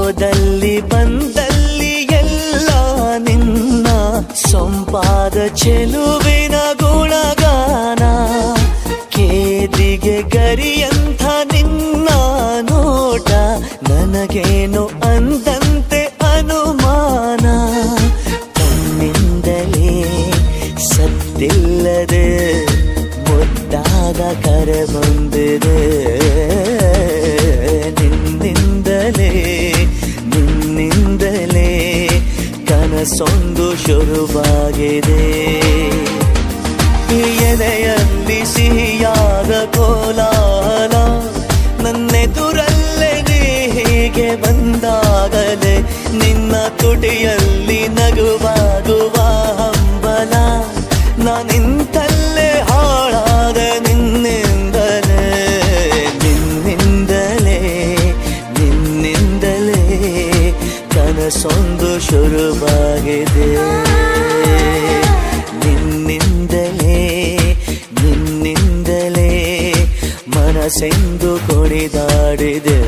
ಹೋದಲ್ಲಿ ಬಂದಲ್ಲಿ ಎಲ್ಲ ನಿನ್ನ ಸೊಂಪಾದ ಚೆಲುವಿನ ಗುಣಗಾನ. ಕೇದಿಗೆ ಗರಿಯಂಥ ನಿನ್ನ ನೋಟ ನನಗೇನು ಅಂದಂತೆ ಅನುಮಾನ. ಕಣ್ಣಿಂದಲೇ ಸತ್ತಿಲ್ಲದೆ ಮುದ್ದಾದ ಕರೆ ಬಂದಿದೆ. ನಿನ್ನಿಂದಲೇ ಕನಸೊಂದು ಶುರುವಾಗಿದೆ. ಎದೆಯಲ್ಲಿ ಸಿಹಿಯಾದ ಕೋಲಾಹಲ ನನ್ನೆದುರಲ್ಲೇ ನೀ ಹೀಗೆ ಬಂದಾಗಲೇ ನಿನ್ನ ತುಟಿಯಲ್ಲಿ ನಗುವಾಗುವ ಹಂಬಲ. ನಾನಿಂತಲ್ಲೇ ಹಾಳಾದ ನಿನ್ನಿಂದಲೇ ಕನಸೊಂದು ಶುರುವಾಗಿದೆ. ನಿನ್ನಿಂದಲೇ ಮನಸ್ಸೆಂದು ಕುಣಿದಾಡಿದೆ.